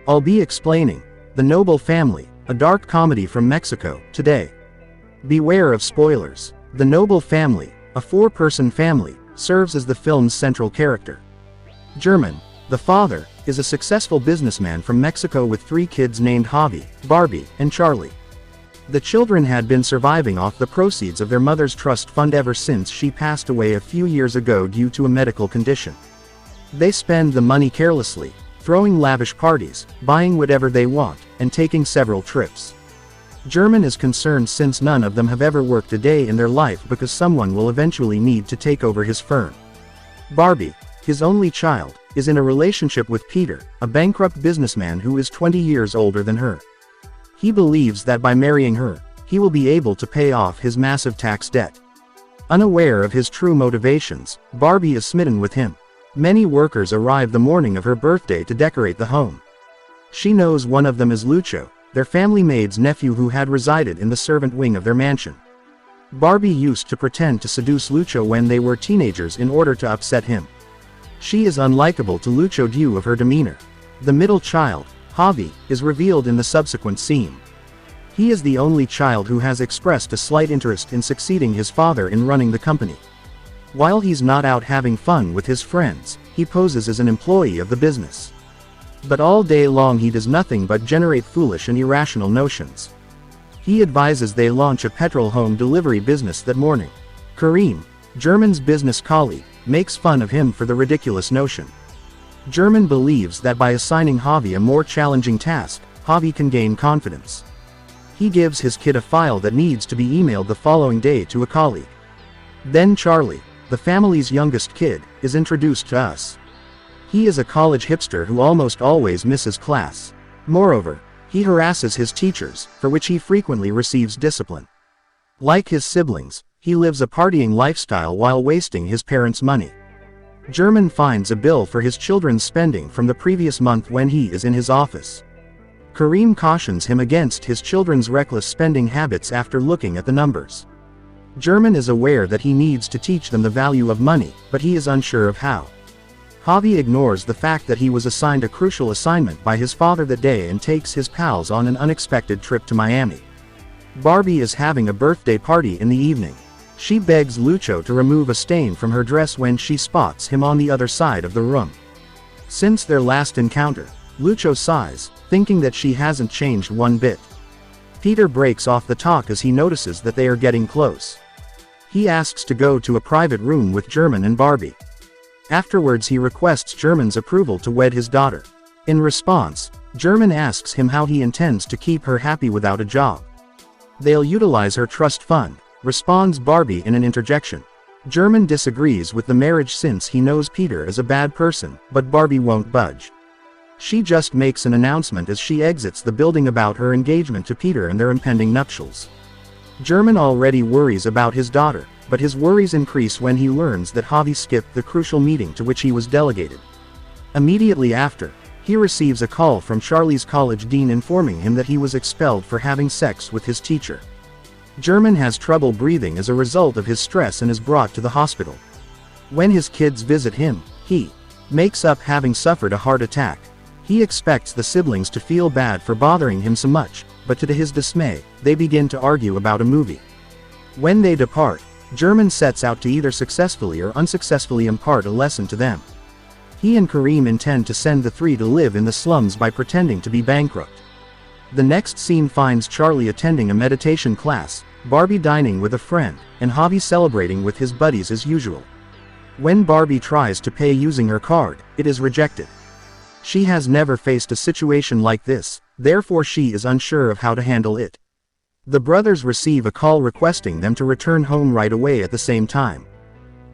I'll be explaining The Noble Family, a dark comedy from Mexico, today. Beware of spoilers. The Noble Family, a four-person family, serves as the film's central character. German, the father, is a successful businessman from Mexico with three kids named Javi, Barbie, and Charlie. The children had been surviving off the proceeds of their mother's trust fund ever since she passed away a few years ago due to a medical condition. They spend the money carelessly, throwing lavish parties, buying whatever they want, and taking several trips. German is concerned since none of them have ever worked a day in their life because someone will eventually need to take over his firm. Barbie, his only child, is in a relationship with Peter, a bankrupt businessman who is 20 years older than her. He believes that by marrying her, he will be able to pay off his massive tax debt. Unaware of his true motivations, Barbie is smitten with him. Many workers arrive the morning of her birthday to decorate the home. She knows one of them is Lucho, their family maid's nephew who had resided in the servant wing of their mansion. Barbie used to pretend to seduce Lucho when they were teenagers in order to upset him. She is unlikable to Lucho due of her demeanor. The middle child, Javi, is revealed in the subsequent scene. He is the only child who has expressed a slight interest in succeeding his father in running the company. While he's not out having fun with his friends, he poses as an employee of the business. But all day long he does nothing but generate foolish and irrational notions. He advises they launch a petrol home delivery business that morning. Kareem, German's business colleague, makes fun of him for the ridiculous notion. German believes that by assigning Javi a more challenging task, Javi can gain confidence. He gives his kid a file that needs to be emailed the following day to a colleague. Then Charlie, the family's youngest kid, is introduced to us. He is a college hipster who almost always misses class. Moreover, he harasses his teachers, for which he frequently receives discipline. Like his siblings, he lives a partying lifestyle while wasting his parents' money. German finds a bill for his children's spending from the previous month when he is in his office. Kareem cautions him against his children's reckless spending habits after looking at the numbers. German is aware that he needs to teach them the value of money, but he is unsure of how. Javi ignores the fact that he was assigned a crucial assignment by his father that day and takes his pals on an unexpected trip to Miami. Barbie is having a birthday party in the evening. She begs Lucho to remove a stain from her dress when she spots him on the other side of the room. Since their last encounter, Lucho sighs, thinking that she hasn't changed one bit. Peter breaks off the talk as he notices that they are getting close. He asks to go to a private room with German and Barbie. Afterwards he requests German's approval to wed his daughter. In response, German asks him how he intends to keep her happy without a job. They'll utilize her trust fund, responds Barbie in an interjection. German disagrees with the marriage since he knows Peter is a bad person, but Barbie won't budge. She just makes an announcement as she exits the building about her engagement to Peter and their impending nuptials. German already worries about his daughter, but his worries increase when he learns that Javi skipped the crucial meeting to which he was delegated. Immediately after, he receives a call from Charlie's college dean informing him that he was expelled for having sex with his teacher. German has trouble breathing as a result of his stress and is brought to the hospital. When his kids visit him, he makes up having suffered a heart attack. He expects the siblings to feel bad for bothering him so much, but to his dismay, they begin to argue about a movie. When they depart, German sets out to either successfully or unsuccessfully impart a lesson to them. He and Kareem intend to send the three to live in the slums by pretending to be bankrupt. The next scene finds Charlie attending a meditation class, Barbie dining with a friend, and Javi celebrating with his buddies as usual. When Barbie tries to pay using her card, it is rejected. She has never faced a situation like this, therefore she is unsure of how to handle it. The brothers receive a call requesting them to return home right away at the same time.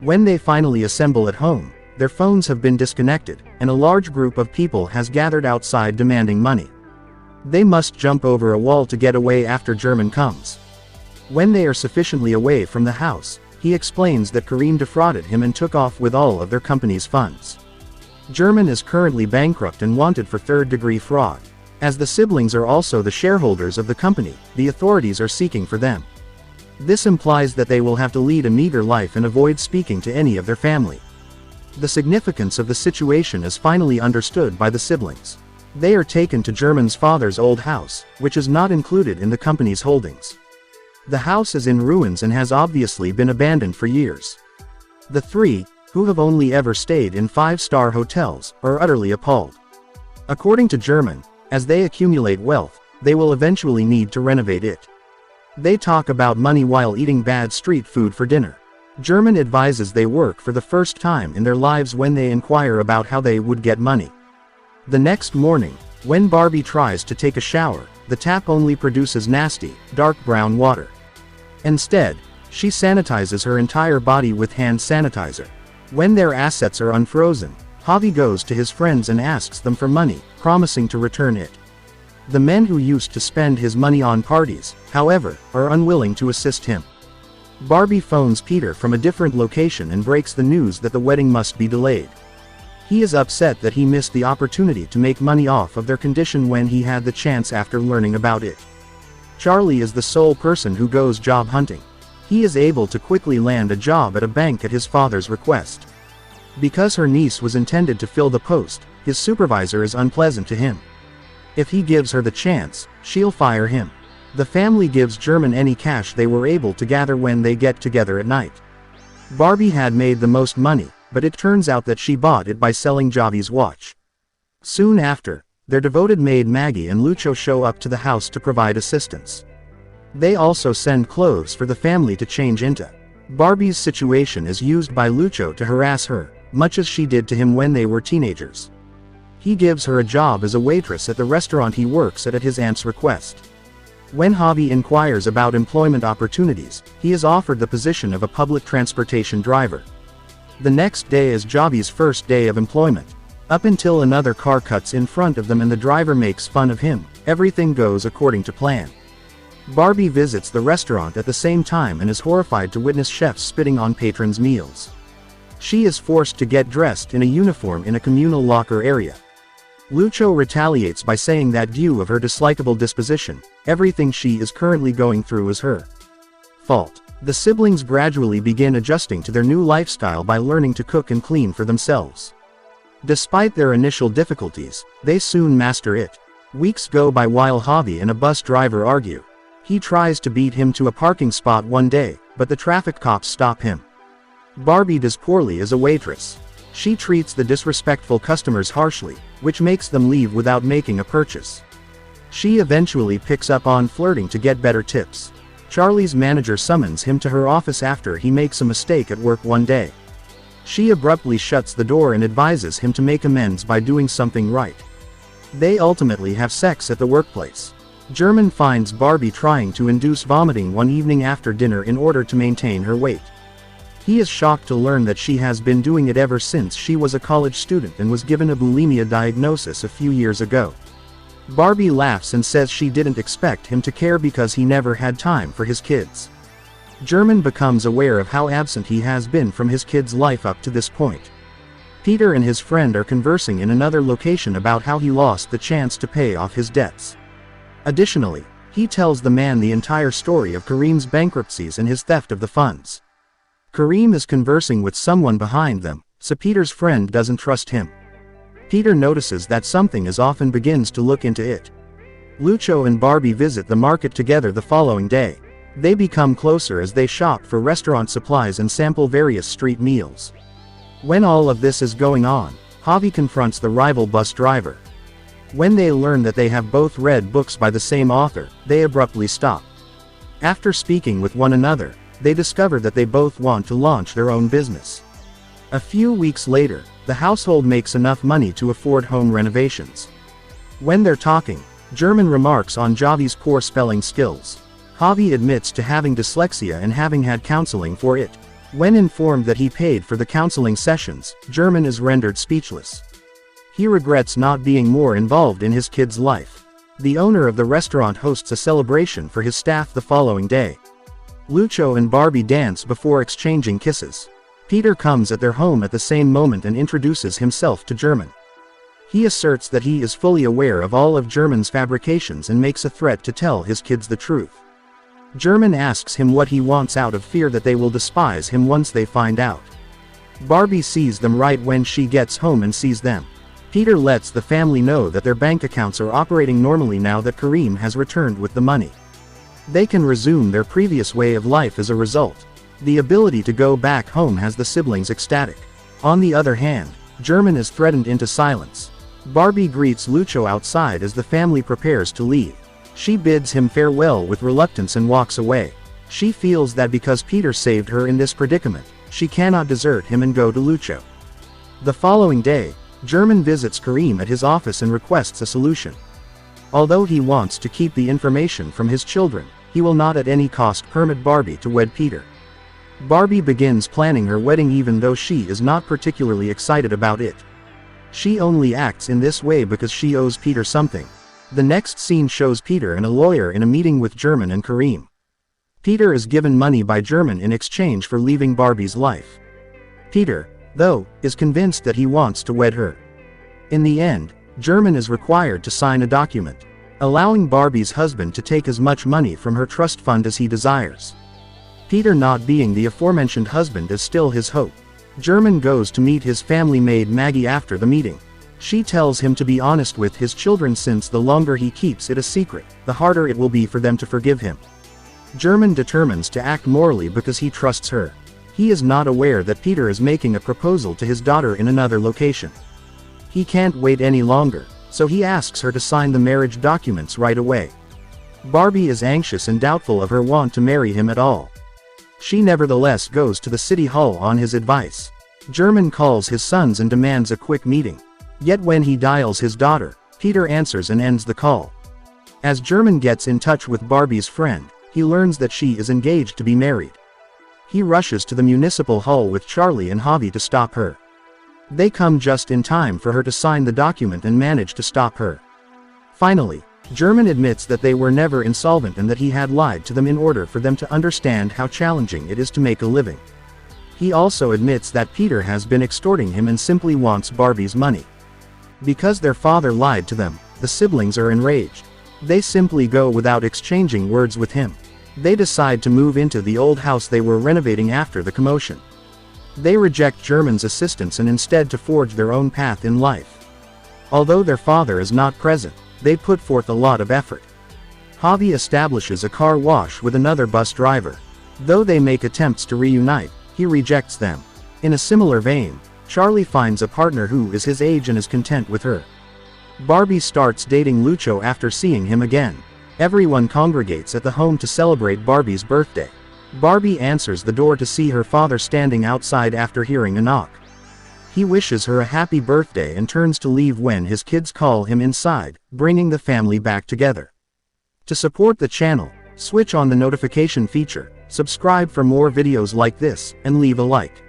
When they finally assemble at home, their phones have been disconnected, and a large group of people has gathered outside demanding money. They must jump over a wall to get away after German comes. When they are sufficiently away from the house, he explains that Kareem defrauded him and took off with all of their company's funds. German is currently bankrupt and wanted for third-degree fraud. As the siblings are also the shareholders of the company, the authorities are seeking for them. This implies that they will have to lead a meager life and avoid speaking to any of their family. The significance of the situation is finally understood by the siblings. They are taken to German's father's old house, which is not included in the company's holdings. The house is in ruins and has obviously been abandoned for years. The three, who have only ever stayed in 5-star hotels, are utterly appalled. According to German, as they accumulate wealth, they will eventually need to renovate it. They talk about money while eating bad street food for dinner. German advises they work for the first time in their lives when they inquire about how they would get money. The next morning, when Barbie tries to take a shower, the tap only produces nasty, dark brown water. Instead, she sanitizes her entire body with hand sanitizer. When their assets are unfrozen, Javi goes to his friends and asks them for money, promising to return it. The men who used to spend his money on parties, however, are unwilling to assist him. Barbie phones Peter from a different location and breaks the news that the wedding must be delayed. He is upset that he missed the opportunity to make money off of their condition when he had the chance after learning about it. Charlie is the sole person who goes job hunting. He is able to quickly land a job at a bank at his father's request. Because her niece was intended to fill the post, his supervisor is unpleasant to him. If he gives her the chance, she'll fire him. The family gives German any cash they were able to gather when they get together at night. Barbie had made the most money, but it turns out that she bought it by selling Javi's watch. Soon after, their devoted maid Maggie and Lucho show up to the house to provide assistance. They also send clothes for the family to change into. Barbie's situation is used by Lucho to harass her, much as she did to him when they were teenagers. He gives her a job as a waitress at the restaurant he works at his aunt's request. When Javi inquires about employment opportunities, he is offered the position of a public transportation driver. The next day is Javi's first day of employment. Up until another car cuts in front of them and the driver makes fun of him, everything goes according to plan. Barbie visits the restaurant at the same time and is horrified to witness chefs spitting on patrons' meals. She is forced to get dressed in a uniform in a communal locker area. Lucho retaliates by saying that due of her dislikable disposition, everything she is currently going through is her fault. The siblings gradually begin adjusting to their new lifestyle by learning to cook and clean for themselves. Despite their initial difficulties, they soon master it. Weeks go by while Javi and a bus driver argue. He tries to beat him to a parking spot one day, but the traffic cops stop him. Barbie does poorly as a waitress. She treats the disrespectful customers harshly, which makes them leave without making a purchase. She eventually picks up on flirting to get better tips. Charlie's manager summons him to her office after he makes a mistake at work one day. She abruptly shuts the door and advises him to make amends by doing something right. They ultimately have sex at the workplace. German finds Barbie trying to induce vomiting one evening after dinner in order to maintain her weight. He is shocked to learn that she has been doing it ever since she was a college student and was given a bulimia diagnosis a few years ago. Barbie laughs and says she didn't expect him to care because he never had time for his kids. German becomes aware of how absent he has been from his kids' life up to this point. Peter and his friend are conversing in another location about how he lost the chance to pay off his debts. Additionally, he tells the man the entire story of Kareem's bankruptcies and his theft of the funds. Kareem is conversing with someone behind them, so Peter's friend doesn't trust him. Peter notices that something is off and begins to look into it. Lucho and Barbie visit the market together the following day. They become closer as they shop for restaurant supplies and sample various street meals. When all of this is going on, Javi confronts the rival bus driver. When they learn that they have both read books by the same author, they abruptly stop. After speaking with one another, they discover that they both want to launch their own business. A few weeks later, the household makes enough money to afford home renovations. When they're talking, German remarks on Javi's poor spelling skills. Javi admits to having dyslexia and having had counseling for it. When informed that he paid for the counseling sessions, German is rendered speechless. He regrets not being more involved in his kid's life. The owner of the restaurant hosts a celebration for his staff the following day. Lucho and Barbie dance before exchanging kisses. Peter comes at their home at the same moment and introduces himself to German. He asserts that he is fully aware of all of German's fabrications and makes a threat to tell his kids the truth. German asks him what he wants out of fear that they will despise him once they find out. Barbie sees them right when she gets home and sees them. Peter lets the family know that their bank accounts are operating normally now that Kareem has returned with the money. They can resume their previous way of life as a result. The ability to go back home has the siblings ecstatic. On the other hand, German is threatened into silence. Barbie greets Lucho outside as the family prepares to leave. She bids him farewell with reluctance and walks away. She feels that because Peter saved her in this predicament, she cannot desert him and go to Lucho. The following day, German visits Kareem at his office and requests a solution. Although he wants to keep the information from his children, he will not at any cost permit Barbie to wed Peter. Barbie begins planning her wedding even though she is not particularly excited about it. She only acts in this way because she owes Peter something. The next scene shows Peter and a lawyer in a meeting with German and Kareem. Peter is given money by German in exchange for leaving Barbie's life. Peter, though, is convinced that he wants to wed her. In the end, German is required to sign a document, allowing Barbie's husband to take as much money from her trust fund as he desires. Peter not being the aforementioned husband is still his hope. German goes to meet his family maid Maggie after the meeting. She tells him to be honest with his children since the longer he keeps it a secret, the harder it will be for them to forgive him. German determines to act morally because he trusts her. He is not aware that Peter is making a proposal to his daughter in another location. He can't wait any longer, so he asks her to sign the marriage documents right away. Barbie is anxious and doubtful of her want to marry him at all. She nevertheless goes to the city hall on his advice. German calls his sons and demands a quick meeting. Yet when he dials his daughter, Peter answers and ends the call. As German gets in touch with Barbie's friend, he learns that she is engaged to be married. He rushes to the municipal hall with Charlie and Javi to stop her. They come just in time for her to sign the document and manage to stop her. Finally, German admits that they were never insolvent and that he had lied to them in order for them to understand how challenging it is to make a living. He also admits that Peter has been extorting him and simply wants Barbie's money. Because their father lied to them, the siblings are enraged. They simply go without exchanging words with him. They decide to move into the old house they were renovating after the commotion. They reject German's assistance and instead to forge their own path in life. Although their father is not present, they put forth a lot of effort. Javi establishes a car wash with another bus driver. Though they make attempts to reunite, he rejects them. In a similar vein, Charlie finds a partner who is his age and is content with her. Barbie starts dating Lucho after seeing him again. Everyone congregates at the home to celebrate Barbie's birthday. Barbie answers the door to see her father standing outside after hearing a knock. He wishes her a happy birthday and turns to leave when his kids call him inside, bringing the family back together. To support the channel, switch on the notification feature, subscribe for more videos like this, and leave a like.